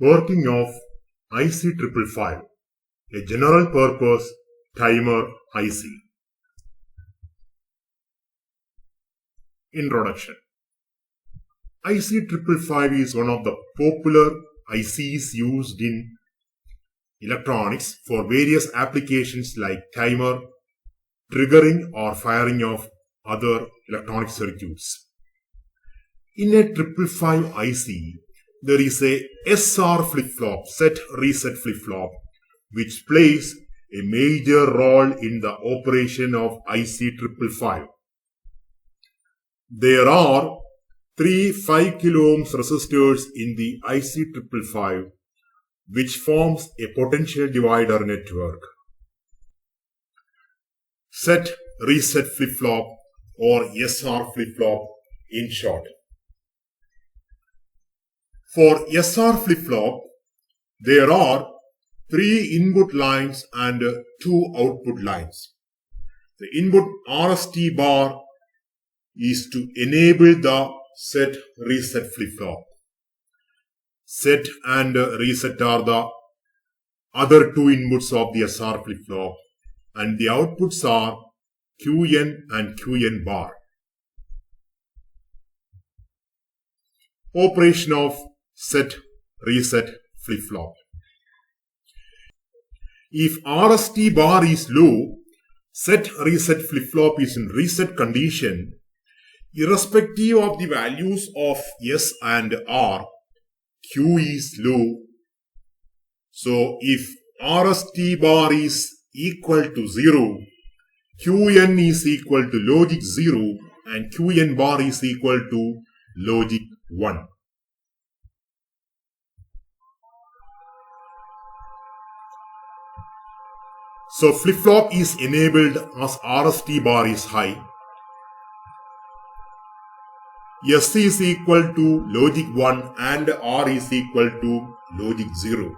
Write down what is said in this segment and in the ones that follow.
Working of IC555, a general purpose timer IC. Introduction. IC555 is one of the popular ICs used in electronics for various applications like timer, triggering or firing of other electronic circuits. In a 555 IC, there is a SR flip-flop, set reset flip-flop, which plays a major role in the operation of IC555. There are three 5 kilo ohms resistors in the IC555, which forms a potential divider network. Set reset flip-flop or SR flip-flop in short. For SR flip-flop, there are 3 input lines and 2 output lines. The input RST bar is to enable the set reset flip-flop. Set and reset are the other 2 inputs of the SR flip-flop, and the outputs are QN and QN bar. Operation of set reset flip-flop. If RST bar is low, set reset flip-flop is in reset condition irrespective of the values of S and R. Q is low. So if RST bar is equal to 0, QN is equal to logic 0 and QN bar is equal to logic 1. So flip-flop is enabled as RST bar is high. S is equal to logic 1 and R is equal to logic 0.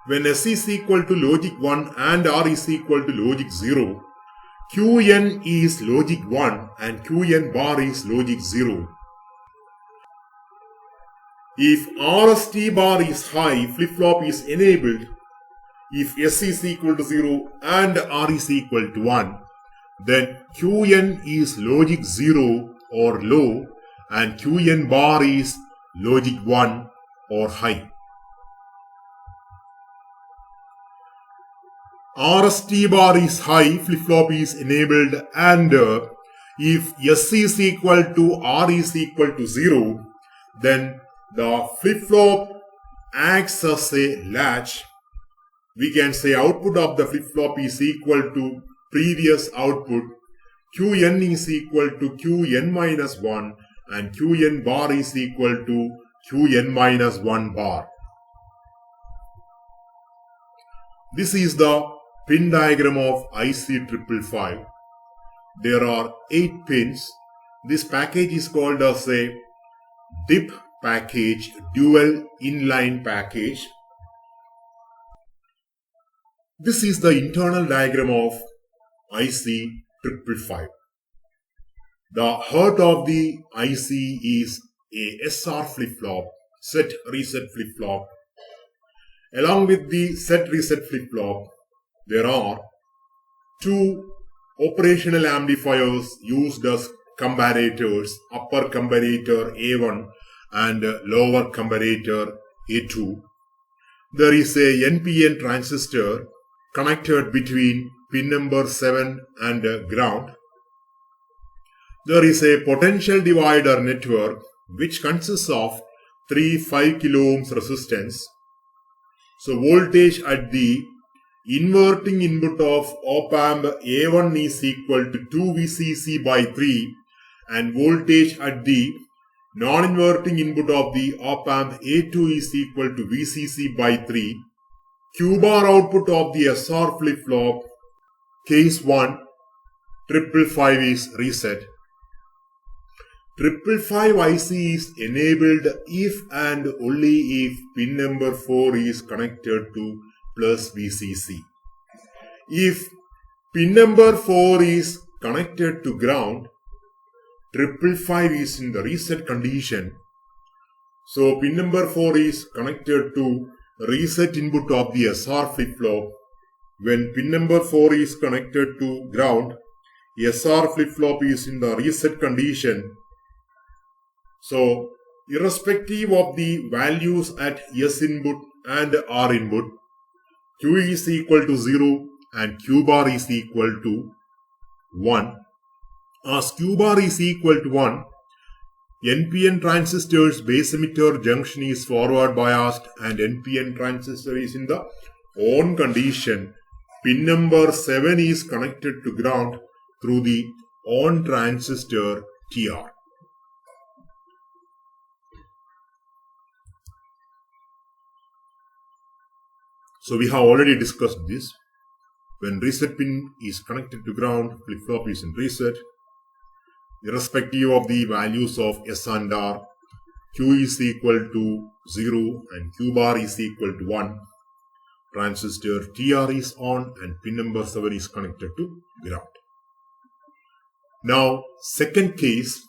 When S is equal to logic 1 and R is equal to logic 0, QN is logic 1 and QN bar is logic 0. If RST bar is high, flip-flop is enabled. If S is equal to 0 and R is equal to 1, then QN is logic 0 or low and QN bar is logic 1 or high. RST bar is high, flip-flop is enabled, and if S is equal to R is equal to 0, then the flip-flop acts as a latch. We can say output of the flip-flop is equal to previous output. QN is equal to QN minus 1 and QN bar is equal to QN minus 1 bar. This is the pin diagram of IC555. There are 8 pins. This package is called as a DIP package, dual inline package. This is the internal diagram of IC555. The heart of the IC is a SR flip-flop, set reset flip-flop. Along with the set reset flip-flop, there are 2 operational amplifiers used as comparators, upper comparator A1 and lower comparator A2. There is a NPN transistor connected between pin number 7 and ground. There is a potential divider network which consists of 3 5 kilo ohms resistance. So voltage at the inverting input of op-amp A1 is equal to 2 VCC by 3 and voltage at the non-inverting input of the op-amp A2 is equal to VCC by 3. Q bar output of the SR flip-flop, case 1, 555 is reset. 555 IC is enabled if and only if pin number 4 is connected to plus VCC. If pin number 4 is connected to ground, 555 is in the reset condition. So pin number 4 is connected to reset input of the SR flip-flop. When pin number 4 is connected to ground, SR flip-flop is in the reset condition. So irrespective of the values at S input and R input, Q is equal to 0 and Q bar is equal to 1. As Q bar is equal to 1, NPN transistor's base emitter junction is forward biased and NPN transistor is in the on condition. Pin number 7 is connected to ground through the on transistor TR. So we have already discussed this. When reset pin is connected to ground, flip-flop is in reset. Irrespective of the values of S and R, Q is equal to 0 and Q bar is equal to 1. Transistor TR is on and pin number 7 is connected to ground. Now, second case,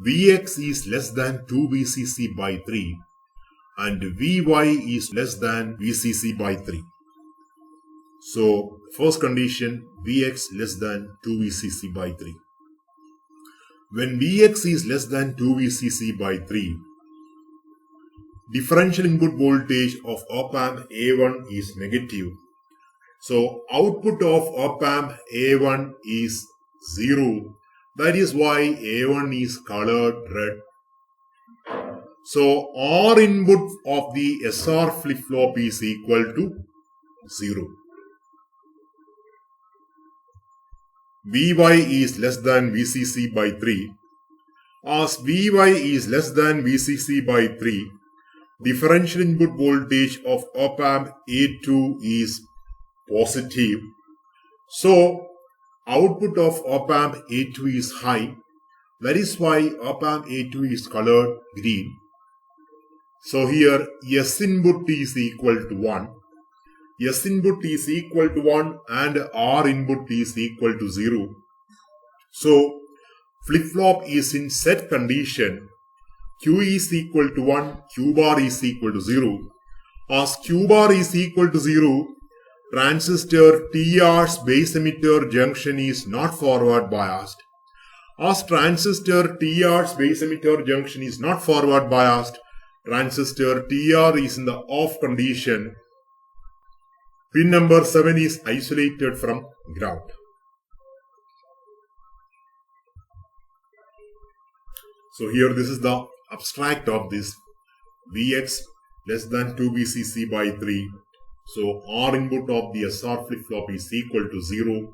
Vx is less than 2 VCC by 3 and Vy is less than VCC by 3. So, first condition, Vx less than 2 VCC by 3. When Vx is less than 2 VCC by 3, differential input voltage of op-amp A1 is negative. So, output of op-amp A1 is 0. That is why A1 is colored red. So, R input of the SR flip-flop is equal to 0. Vy is less than VCC by 3. As Vy is less than VCC by 3, differential input voltage of op-amp A2 is positive. So, output of op-amp A2 is high. That is why op-amp A2 is colored green. So, here S input is equal to 1. S input is equal to 1 and R input is equal to 0. So, flip-flop is in set condition. Q is equal to 1, Q bar is equal to 0. As Q bar is equal to 0, transistor TR's base emitter junction is not forward biased. As transistor TR's base emitter junction is not forward biased, transistor TR is in the off condition. Pin number 7 is isolated from ground. So here this is the abstract of this. Vx less than 2 VCC by 3. So R input of the SR flip-flop is equal to 0.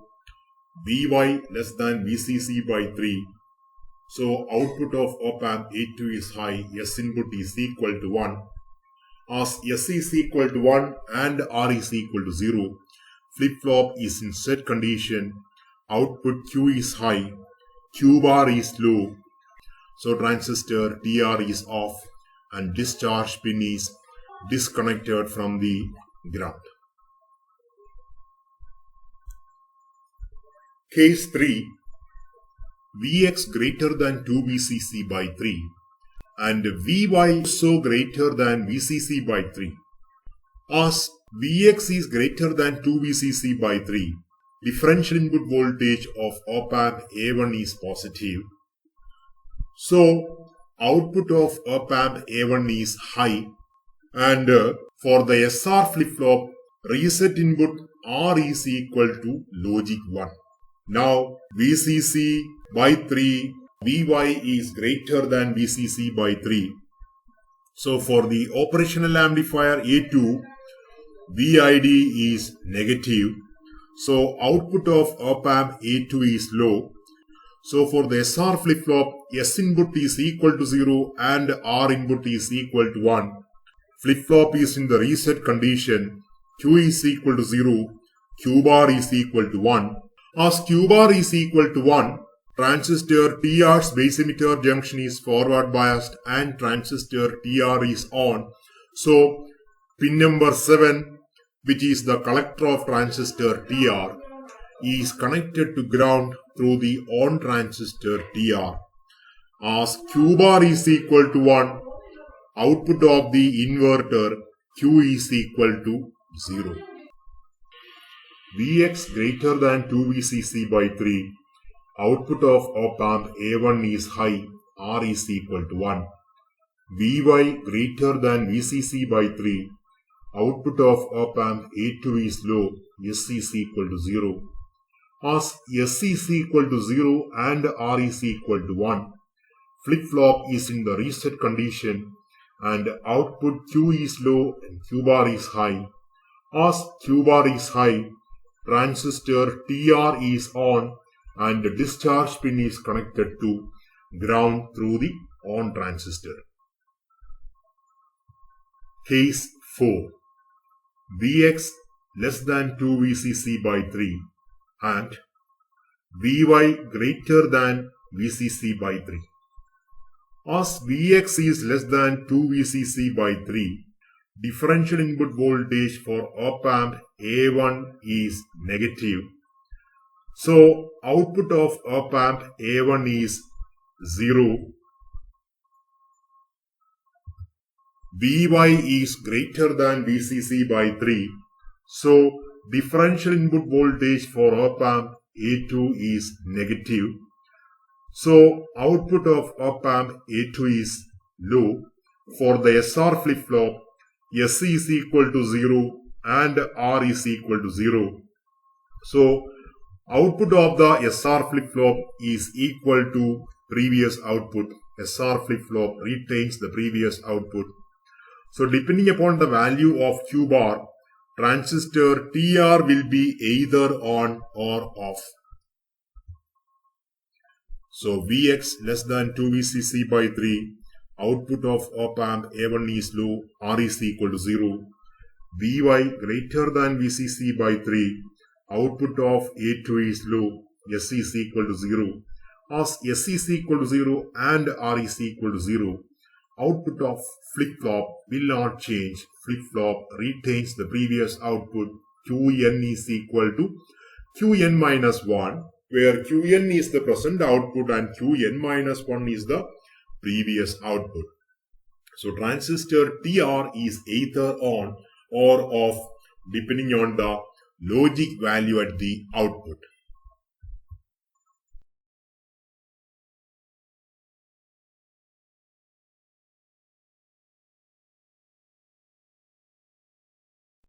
Vy less than VCC by 3. So output of op-amp A2 is high. S input is equal to 1. As S is equal to 1 and R is equal to 0, flip-flop is in set condition. Output Q is high. Q bar is low. So transistor TR is off and discharge pin is disconnected from the ground. Case 3. Vx greater than 2 VCC by 3 and Vy also greater than VCC by 3. As Vx is greater than 2 VCC by 3, differential input voltage of op-amp A1 is positive. So, output of op-amp A1 is high and for the SR flip-flop, reset input R is equal to logic 1. Now, VCC by 3, Vy is greater than VCC by 3. So, for the operational amplifier A2, VID is negative. So, output of op-amp A2 is low. So, for the SR flip-flop, S input is equal to 0 and R input is equal to 1. Flip-flop is in the reset condition. Q is equal to 0. Q bar is equal to 1. As Q bar is equal to 1, transistor TR's base emitter junction is forward biased and transistor TR is on. So, pin number 7, which is the collector of transistor TR, is connected to ground through the on transistor TR. As Q bar is equal to 1, output of the inverter Q is equal to 0. Vx greater than 2VCC by 3, output of op-amp A1 is high, R is equal to 1. Vy greater than VCC by 3, output of op-amp A2 is low, S is equal to 0. As S is equal to 0 and R is equal to 1, flip-flop is in the reset condition and output Q is low and Q bar is high. As Q bar is high, transistor TR is on and the discharge pin is connected to ground through the on transistor. Case 4. Vx less than 2 VCC by 3 and Vy greater than VCC by 3. As Vx is less than 2 VCC by 3, differential input voltage for op-amp A1 is negative. So output of op-amp A1 is 0. Vy is greater than VCC by 3. So differential input voltage for op-amp A2 is negative. So output of op-amp A2 is low. For the SR flip-flop, S is equal to 0 and R is equal to 0. So output of the SR flip-flop is equal to previous output. SR flip-flop retains the previous output. So depending upon the value of Q bar, transistor TR will be either on or off. So Vx less than 2 VCC by 3, output of op-amp A1 is low, R is equal to 0. Vy greater than VCC by 3, output of A2 is low, S is equal to 0. As S is equal to 0 and R is equal to 0, output of flip-flop will not change. Flip-flop retains the previous output. Qn is equal to Qn minus 1, where Qn is the present output and Qn minus 1 is the previous output. So transistor TR is either on or off depending on the logic value at the output.